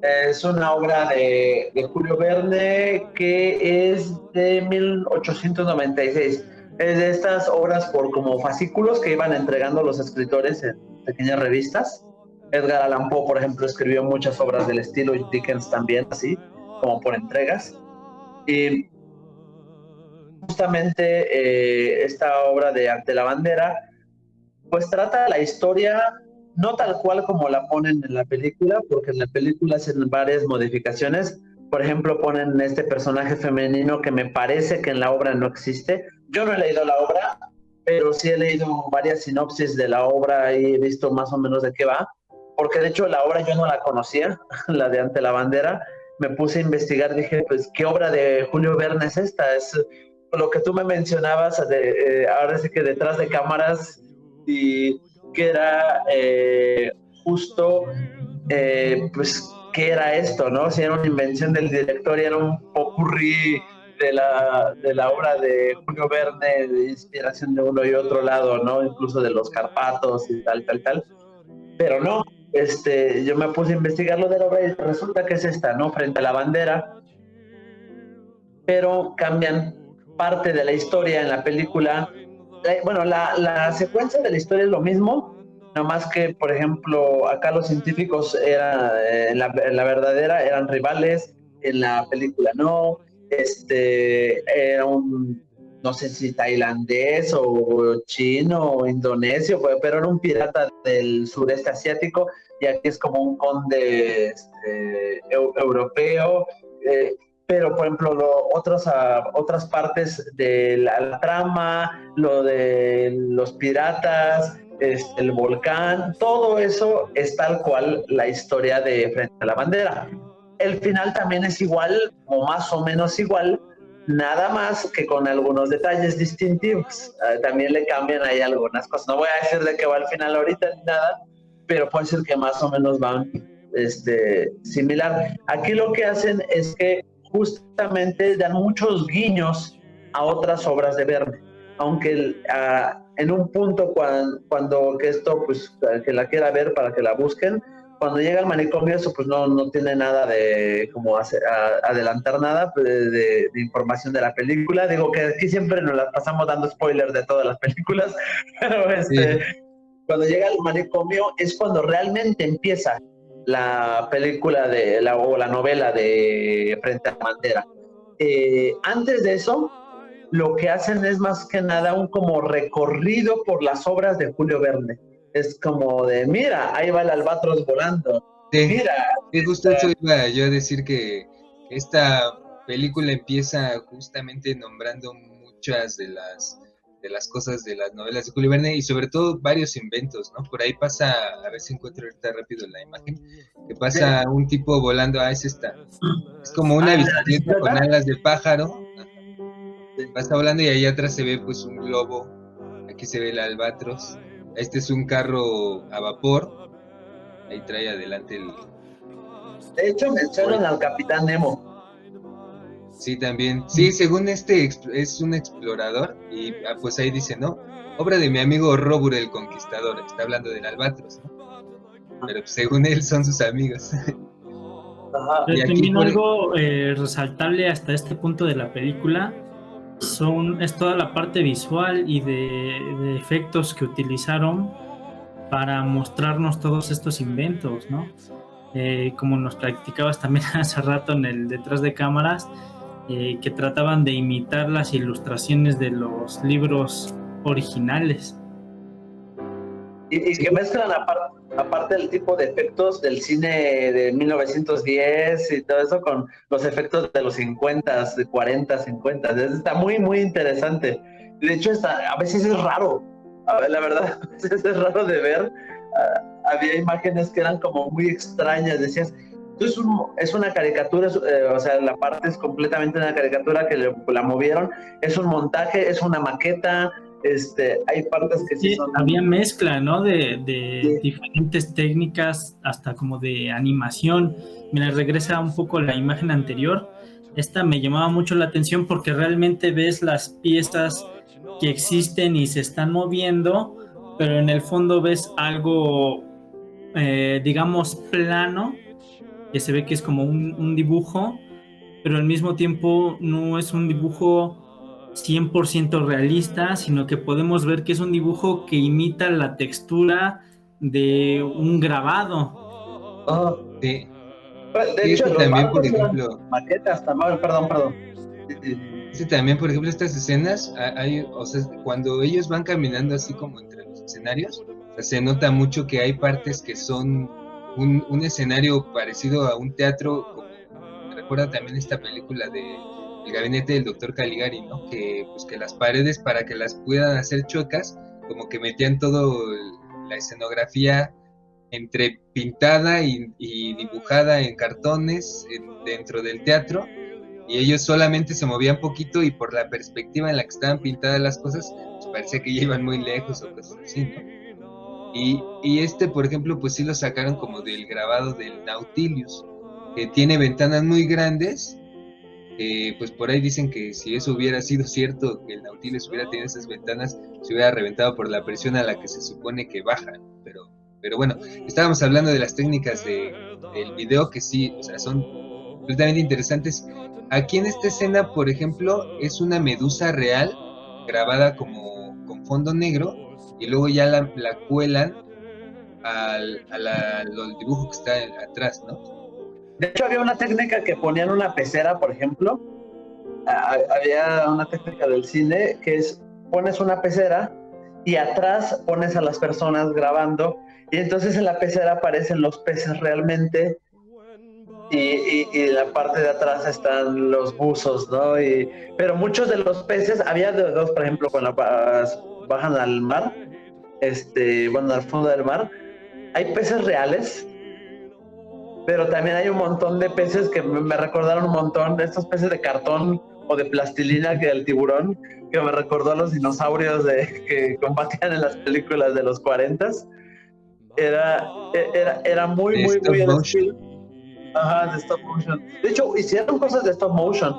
S3: Es una obra de Julio Verne que es de 1896. Es de estas obras por como fascículos que iban entregando los escritores en pequeñas revistas. Edgar Allan Poe, por ejemplo, escribió muchas obras del estilo, y Dickens también, así, como por entregas. Y justamente esta obra de Ante la bandera, pues trata la historia no tal cual como la ponen en la película, porque en la película hacen varias modificaciones. Por ejemplo, ponen este personaje femenino que me parece que en la obra no existe. Yo no he leído la obra, pero sí he leído varias sinopsis de la obra y he visto más o menos de qué va, porque de hecho la obra yo no la conocía, la de Ante la bandera. Me puse a investigar, dije, pues, ¿qué obra de Julio Verne es esta? Es lo que tú me mencionabas, ahora sí que detrás de cámaras, y que era justo, pues, ¿qué era esto, no? Si era una invención del director y era un popurrí de la obra de Julio Verne, de inspiración de uno y otro lado, ¿no? Incluso de los Carpatos y tal. Pero no, yo me puse a investigar lo de la obra y resulta que es esta, ¿no? Frente a la bandera. Pero cambian parte de la historia en la película. Bueno, la secuencia de la historia es lo mismo, nada más que, por ejemplo, acá los científicos en la verdadera eran rivales, en la película no. era un, no sé si tailandés o chino o indonesio, pero era un pirata del sureste asiático, y aquí es como un conde europeo. Pero por ejemplo otras partes de la trama, lo de los piratas, el volcán, todo eso es tal cual la historia de Frente a la Bandera. El final también es igual, o más o menos igual, nada más que con algunos detalles distintivos. También le cambian ahí algunas cosas. No voy a decir de qué va el final ahorita ni nada, pero puede ser que más o menos van similar. Aquí lo que hacen es que justamente dan muchos guiños a otras obras de Verne, aunque en un punto cuando que esto, pues, que la quiera ver para que la busquen, cuando llega al manicomio, eso pues no tiene nada de como adelantar nada de información de la película. Digo que aquí siempre nos las pasamos dando spoilers de todas las películas, pero
S1: Sí.
S3: cuando llega al manicomio es cuando realmente empieza la película o la novela de Frente a la Bandera. Antes de eso, lo que hacen es más que nada un como recorrido por las obras de Julio Verne. Es como de, mira, ahí va el albatros volando.
S1: Sí,
S3: Mira.
S1: justo eso iba yo a decir, que esta película empieza justamente nombrando muchas de las cosas de las novelas de Julio Verne, y sobre todo varios inventos, ¿no? Por ahí pasa, a ver si encuentro ahorita rápido la imagen, que pasa un tipo volando, es esta. Es como una bicicleta con alas de pájaro. Pasa volando y ahí atrás se ve pues un globo. Aquí se ve el albatros. Este es un carro a vapor. Ahí trae adelante el...
S3: De hecho, mencionan al Capitán Nemo.
S1: Sí, también. Sí, según es un explorador, y pues ahí dice, ¿no? Obra de mi amigo Robur el Conquistador. Está hablando del albatros, ¿no? Pero según él son sus amigos.
S3: Ajá.
S1: Y aquí
S4: También algo resaltable hasta este punto de la película es toda la parte visual y de efectos que utilizaron para mostrarnos todos estos inventos, ¿no? Como nos practicabas también hace rato en el detrás de cámaras, que trataban de imitar las ilustraciones de los libros originales.
S3: Y que mezclan aparte del tipo de efectos del cine de 1910 y todo eso con los efectos de los 50, de 40, 50. Está muy, muy interesante. De hecho, a veces es raro. La verdad, a veces es raro de ver. Había imágenes que eran como muy extrañas. Decías, es una caricatura, o sea, la parte es completamente una caricatura que la movieron. Es un montaje, es una maqueta. Hay partes que sí son...
S4: Había mezcla, ¿no? De diferentes técnicas, hasta como de animación. Mira, regresa un poco la imagen anterior. Esta me llamaba mucho la atención porque realmente ves las piezas que existen y se están moviendo, pero en el fondo ves algo, digamos, plano, que se ve que es como un dibujo, pero al mismo tiempo no es un dibujo 100% realista, sino que podemos ver que es un dibujo que imita la textura de un grabado.
S1: Sí.
S3: De hecho, los
S1: también, por
S3: barcos eran
S1: ejemplo,
S3: maquetas, perdón.
S1: también, por ejemplo, estas escenas, o sea, cuando ellos van caminando así como entre los escenarios, o sea, se nota mucho que hay partes que son un escenario parecido a un teatro, como me recuerda también esta película de El gabinete del doctor Caligari, ¿no? Que pues que las paredes, para que las puedan hacer chuecas, como que metían todo la escenografía entre pintada y dibujada en cartones dentro del teatro, y ellos solamente se movían poquito, y por la perspectiva en la que estaban pintadas las cosas, pues parecía que ya iban muy lejos o cosas así, ¿no? Y por ejemplo, pues sí lo sacaron como del grabado del Nautilus, que tiene ventanas muy grandes. Pues por ahí dicen que si eso hubiera sido cierto, que el Nautilus hubiera tenido esas ventanas, se hubiera reventado por la presión a la que se supone que bajan. Pero bueno, estábamos hablando de las técnicas del video, que sí, o sea, son completamente interesantes. Aquí en esta escena, por ejemplo, es una medusa real, grabada como con fondo negro, y luego ya la cuelan al dibujo que está atrás, ¿no?
S3: De hecho, había una técnica que ponían una pecera, por ejemplo, había una técnica del cine que es, pones una pecera y atrás pones a las personas grabando, y entonces en la pecera aparecen los peces realmente, y en la parte de atrás están los buzos, ¿no? Pero muchos de los peces, había dos, por ejemplo, cuando bajan al mar, bueno, al fondo del mar, hay peces reales, pero también hay un montón de peces que me recordaron un montón, estos peces de cartón o de plastilina que el tiburón, que me recordó a los dinosaurios que combatían en las películas de los 40s. Era muy, muy, muy el estilo. Ajá, de stop motion. De hecho, hicieron cosas de stop motion.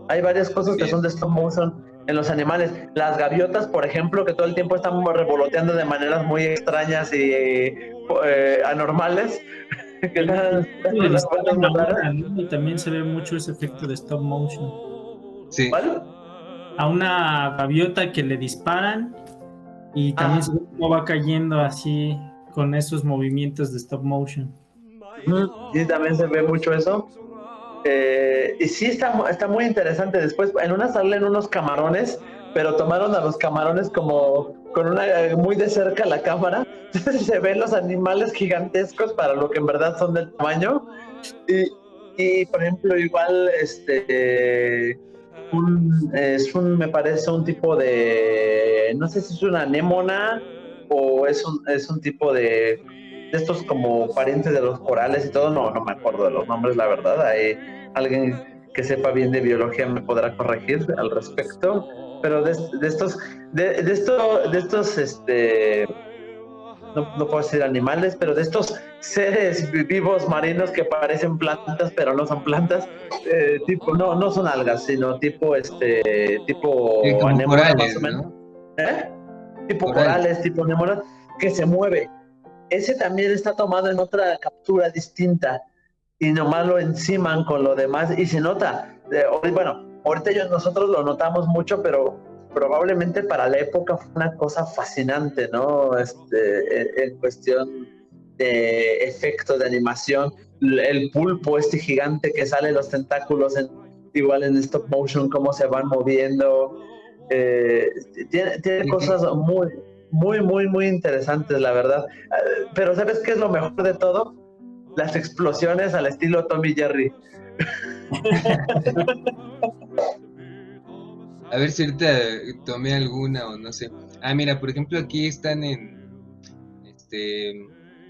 S3: Hay varias cosas que son de stop motion en los animales. Las gaviotas, por ejemplo, que todo el tiempo están revoloteando de maneras muy extrañas y anormales.
S4: Y también se ve mucho ese efecto de stop motion.
S1: Sí.
S3: ¿Cuál?
S4: A una gaviota que le disparan y también se ve cómo va cayendo así con esos movimientos de stop motion.
S3: Sí, también se ve mucho eso. Y sí, está muy interesante. Después, en una salen unos camarones, pero tomaron a los camarones como con muy de cerca la cámara. Entonces se ven los animales gigantescos para lo que en verdad son del tamaño. Y por ejemplo, igual, me parece un tipo de, no sé si es una anémona o es un tipo de estos como parientes de los corales y todo, no me acuerdo de los nombres, la verdad. Hay alguien que sepa bien de biología me podrá corregir al respecto, pero de estos no puedo decir animales, pero de estos seres vivos marinos que parecen plantas pero no son plantas, tipo no son algas, sino tipo anémona,
S1: corales,
S3: más o menos,
S1: ¿no?
S3: tipo corales, tipo anémonas, que se mueve. Ese también está tomado en otra captura distinta y nomás lo enciman con lo demás y se nota. Bueno, ahorita nosotros lo notamos mucho, pero probablemente para la época fue una cosa fascinante, ¿no? En cuestión de efecto de animación, el pulpo gigante que sale los tentáculos igual en stop motion, cómo se van moviendo. Tiene cosas muy, muy, muy, muy interesantes, la verdad. Pero ¿sabes qué es lo mejor de todo? Las explosiones al estilo Tom y Jerry.
S1: A ver si ahorita tomé alguna o no sé. Mira, por ejemplo, aquí están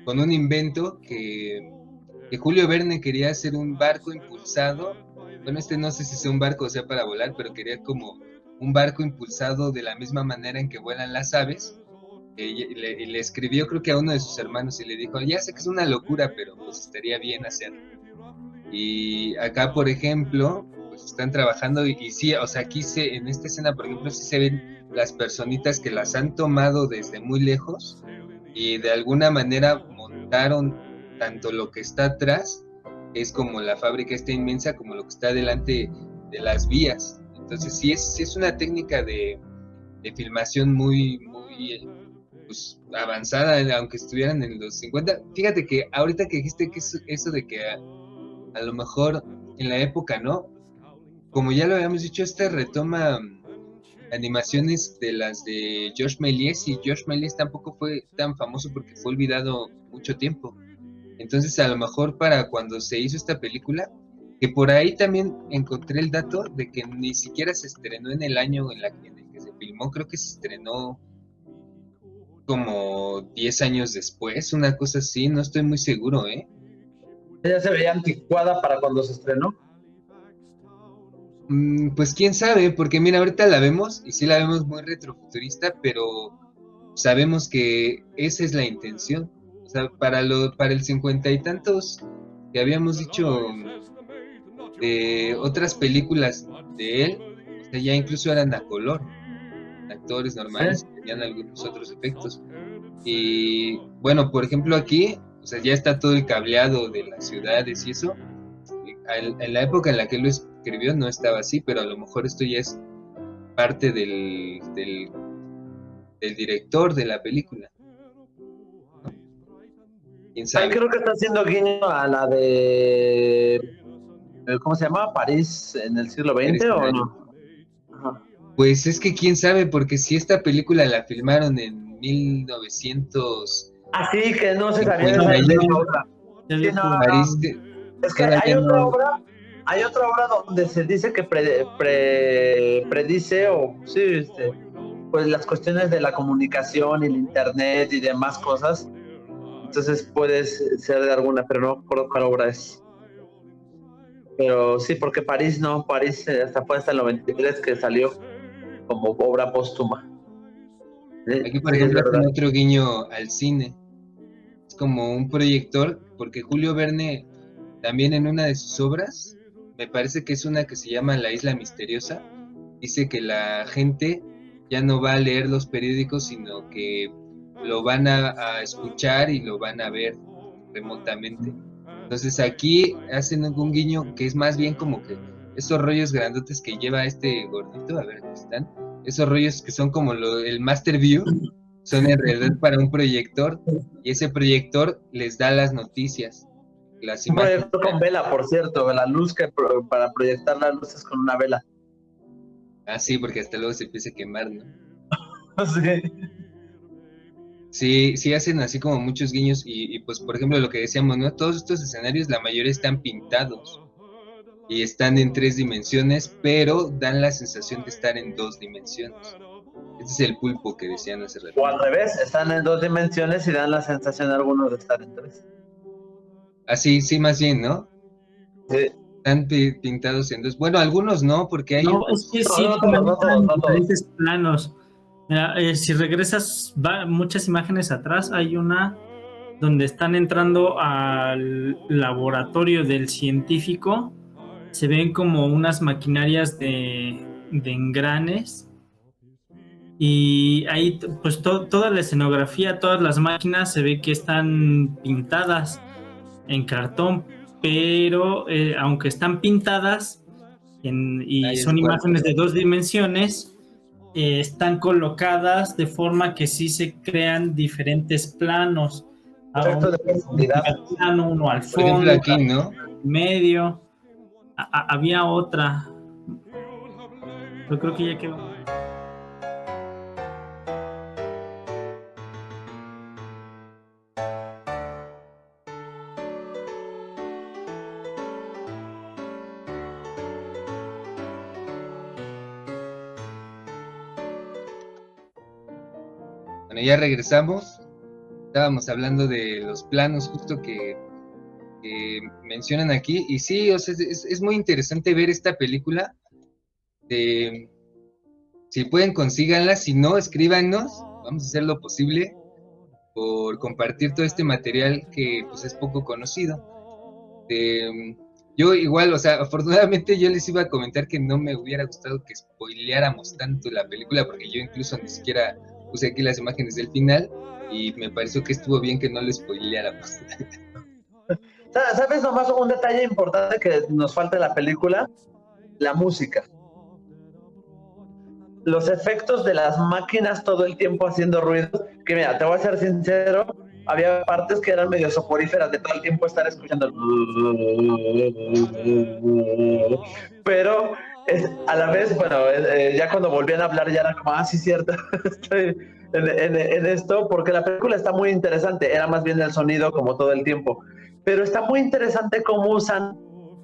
S1: con un invento que Julio Verne quería hacer un barco impulsado. Bueno, no sé si sea un barco o sea para volar, pero quería como un barco impulsado de la misma manera en que vuelan las aves. Y le escribió, creo que a uno de sus hermanos, y le dijo, ya sé que es una locura, pero pues estaría bien hacerlo. Y acá, por ejemplo, pues están trabajando y sí, o sea, aquí en esta escena, por ejemplo, sí se ven las personitas que las han tomado desde muy lejos y de alguna manera montaron tanto lo que está atrás, es como la fábrica está inmensa, como lo que está delante de las vías. Entonces sí es una técnica de filmación muy, muy pues, avanzada, aunque estuvieran en los 50. Fíjate que ahorita que dijiste que eso de que a lo mejor en la época, ¿no? Como ya lo habíamos dicho, retoma animaciones de las de Georges Méliès, y Georges Méliès tampoco fue tan famoso porque fue olvidado mucho tiempo. Entonces a lo mejor para cuando se hizo esta película, que por ahí también encontré el dato de que ni siquiera se estrenó en el año en el que se filmó, creo que se estrenó como 10 años después, una cosa así, no estoy muy seguro, ¿eh?
S3: ¿Ya se veía anticuada para cuando se estrenó?
S1: Pues quién sabe, porque mira, ahorita la vemos y sí la vemos muy retrofuturista, pero sabemos que esa es la intención. O sea, para el 50 y tantos que habíamos dicho de otras películas de él, o sea, ya incluso eran a color, actores normales, tenían algunos otros efectos. Y bueno, por ejemplo aquí, o sea, ya está todo el cableado de las ciudades y eso. En la época en la que él lo escribió no estaba así, pero a lo mejor esto ya es parte del director de la película, ¿no? ¿Quién sabe?
S3: Creo que está haciendo guiño a la de, ¿cómo se llama? ¿París en el siglo XX o no?
S1: Pues es que quién sabe, porque si esta película la filmaron en 1900,
S3: Así que no se sabía de
S1: Bueno,
S3: esa,
S1: ahí
S3: de
S1: no.
S3: esa obra.
S4: Ya
S3: Sí,
S4: vio
S3: no,
S4: que
S1: París
S3: es que
S1: todavía no.
S3: hay otra obra donde se dice que predice o sí, pues las cuestiones de la comunicación y el internet y demás cosas. Entonces puede ser de alguna, pero no recuerdo cuál obra es. Pero sí, porque París no, París hasta fue hasta el 93 que salió como obra póstuma.
S1: Aquí, por
S3: Sí, es
S1: ejemplo, hacen
S3: verdad.
S1: otro guiño al cine. Es como un proyector, porque Julio Verne también en una de sus obras, me parece que es una que se llama La Isla Misteriosa, dice que la gente ya no va a leer los periódicos, sino que lo van a escuchar y lo van a ver remotamente. Entonces aquí hacen un guiño que es más bien como que esos rollos grandotes que lleva este gordito, a ver, aquí están, esos rollos que son como el Master View, son en realidad para un proyector, y ese proyector les da las noticias, las
S3: Un
S1: imágenes.
S3: proyector con vela, por cierto, la luz para proyectar las luces con una vela.
S1: Ah, sí, porque hasta luego se empieza a quemar, ¿no?
S3: Sí.
S1: Sí, sí hacen así como muchos guiños y pues por ejemplo lo que decíamos, ¿no? Todos estos escenarios, la mayoría están pintados y están en 3 dimensiones, pero dan la sensación de estar en 2 dimensiones. Este es el pulpo que decían hace rato.
S3: O al revés, están en 2 dimensiones y dan la sensación a algunos de estar en 3.
S1: Así, sí, más bien, ¿no?
S3: Sí.
S1: Están pintados en 2. Bueno, algunos no, porque hay
S4: no, es
S1: unos.
S4: que
S3: No,
S4: sí
S3: no todos, no todos,
S4: manejan
S3: no todos.
S4: diferentes planos. Mira, si regresas muchas imágenes atrás, hay una donde están entrando al laboratorio del científico. Se ven como unas maquinarias de engranes y ahí pues toda la escenografía, todas las máquinas se ve que están pintadas en cartón, pero aunque están pintadas y
S1: Ahí es
S4: son
S1: cuarto.
S4: imágenes de 2 dimensiones, están colocadas de forma que sí se crean diferentes planos.
S3: Efectos de
S4: Un
S3: profundidad.
S4: primer plano, uno al
S1: Por ejemplo,
S4: fondo,
S1: aquí, ¿no?
S4: al medio. Había otra, yo creo que ya quedó.
S1: Bueno, ya regresamos. Estábamos hablando de los planos justo que mencionan aquí. Y sí, o sea, es muy interesante ver esta película. Si pueden, consíganla. Si no, escríbanos. Vamos a hacer lo posible por compartir todo este material que pues es poco conocido. Yo igual, o sea, afortunadamente yo les iba a comentar que no me hubiera gustado que spoileáramos tanto la película, porque yo incluso ni siquiera puse aquí las imágenes del final y me pareció que estuvo bien que no lo spoileáramos.
S3: ¿Sabes nomás un detalle importante que nos falta en la película? La música. Los efectos de las máquinas todo el tiempo haciendo ruidos, que mira, te voy a ser sincero, había partes que eran medio soporíferas de todo el tiempo estar escuchando pero a la vez, bueno, ya cuando volvían a hablar ya era como, sí, cierto, estoy en esto, porque la película está muy interesante, era más bien el sonido como todo el tiempo, pero está muy interesante cómo usan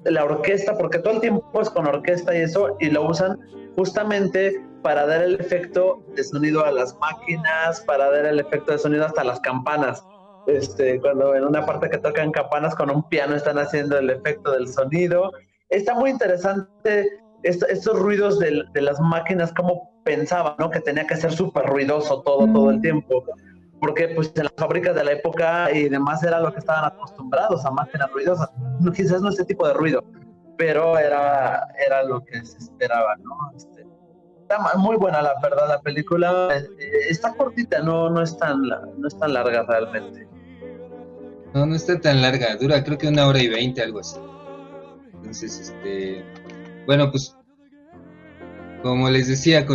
S3: la orquesta, porque todo el tiempo es con orquesta y eso, y lo usan justamente para dar el efecto de sonido a las máquinas, para dar el efecto de sonido hasta las campanas. Cuando en una parte que tocan campanas con un piano están haciendo el efecto del sonido. Está muy interesante estos ruidos de las máquinas, cómo pensaban, ¿no? Que tenía que ser súper ruidoso todo el tiempo. Porque pues en las fábricas de la época y demás era lo que estaban acostumbrados a máquinas ruidosas. No, quizás no este tipo de ruido, pero era lo que se esperaba, ¿no? Está muy buena la verdad la película. Está cortita, no es tan larga realmente.
S1: No, no está tan larga, dura creo que 1 hora y 20, algo así. Entonces, bueno, pues como les decía,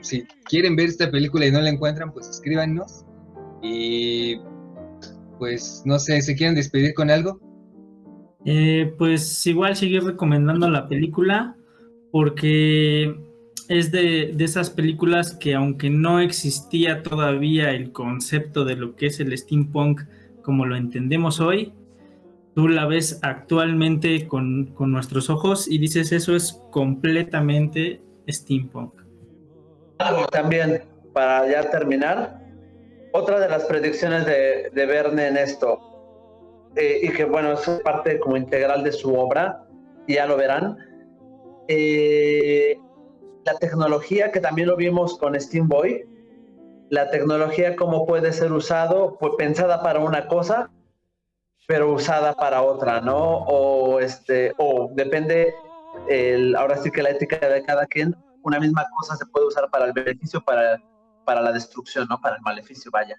S1: si quieren ver esta película y no la encuentran, pues escríbanos. Y pues no sé, ¿se quieren despedir con algo?
S4: Pues igual seguir recomendando la película porque es de esas películas que aunque no existía todavía el concepto de lo que es el steampunk como lo entendemos hoy, tú la ves actualmente con nuestros ojos y dices eso es completamente steampunk.
S3: Algo también, para ya terminar, otra de las predicciones de Verne en esto, y que bueno, es parte como integral de su obra, y ya lo verán, la tecnología que también lo vimos con Steam Boy, la tecnología cómo puede ser usado, pues pensada para una cosa, pero usada para otra, ¿no? O depende, ahora sí que la ética de cada quien, una misma cosa se puede usar para el beneficio, para la destrucción, ¿no? Para el maleficio, vaya.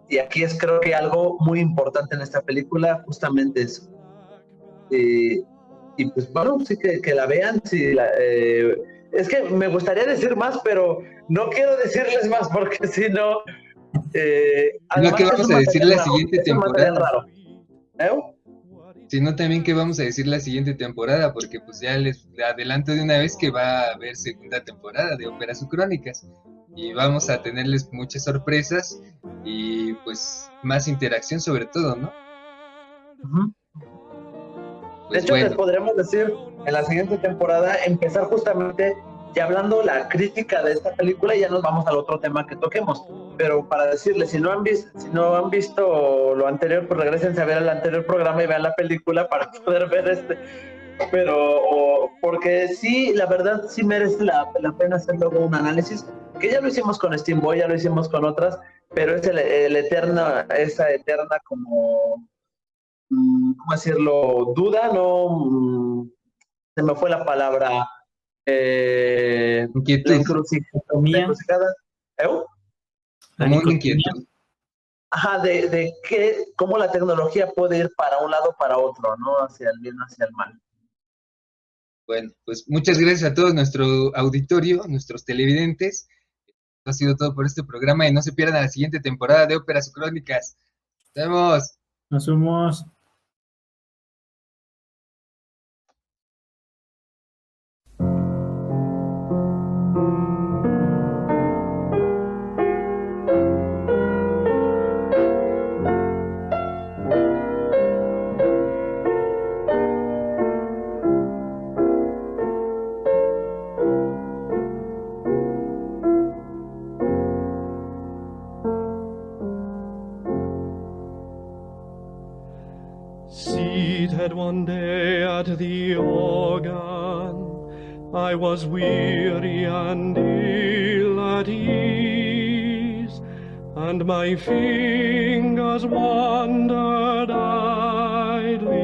S3: Y aquí es creo que algo muy importante en esta película, justamente eso. Y pues bueno, sí que la vean, es que me gustaría decir más, pero no quiero decirles más porque si no,
S1: No,
S3: además
S1: que vamos a decir la siguiente
S3: es un material
S1: temporada.
S3: raro.
S1: Sino también que vamos a decir la siguiente temporada, porque pues ya les adelanto de una vez que va a haber segunda temporada de Ópera Su Crónicas y vamos a tenerles muchas sorpresas y pues más interacción sobre todo, ¿no?
S3: Uh-huh. De
S1: Pues
S3: hecho, les
S1: bueno,
S3: podremos decir en la siguiente temporada, empezar justamente ya hablando la crítica de esta película y ya nos vamos al otro tema que toquemos. Pero para decirles, si no han visto lo anterior, pues regresen a ver el anterior programa y vean la película para poder ver este. Pero porque sí, la verdad sí merece la pena hacer luego un análisis, que ya lo hicimos con Steam Boy, ya lo hicimos con otras, pero es esa eterna como, ¿cómo decirlo? Duda, no, se me fue la palabra, la
S1: inquietud,
S3: encrucijada, ¿eh?
S1: como una inquietud.
S3: Ajá, de cómo la tecnología puede ir para un lado, para otro, ¿no? Hacia el bien, hacia el mal.
S1: Bueno, pues muchas gracias a todo nuestro auditorio, nuestros televidentes. Esto ha sido todo por este programa y no se pierdan la siguiente temporada de Óperas o Crónicas. Nos vemos.
S4: Nos somos...
S2: Seated one day at the organ, I was weary and ill at ease, and my fingers wandered idly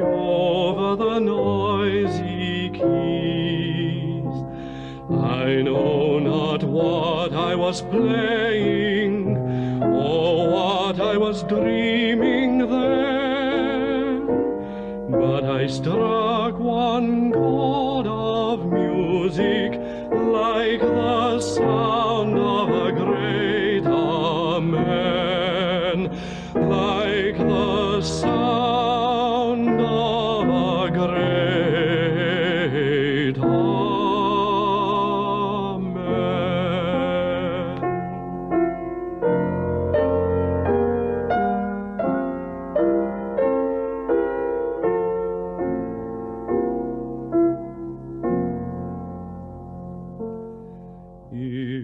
S2: over the noisy keys. I know not what I was playing, or what I was dreaming then, but I struck one chord of music like the sound of a great amen, like the sound of a great amen.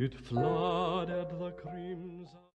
S2: It flooded the crimson.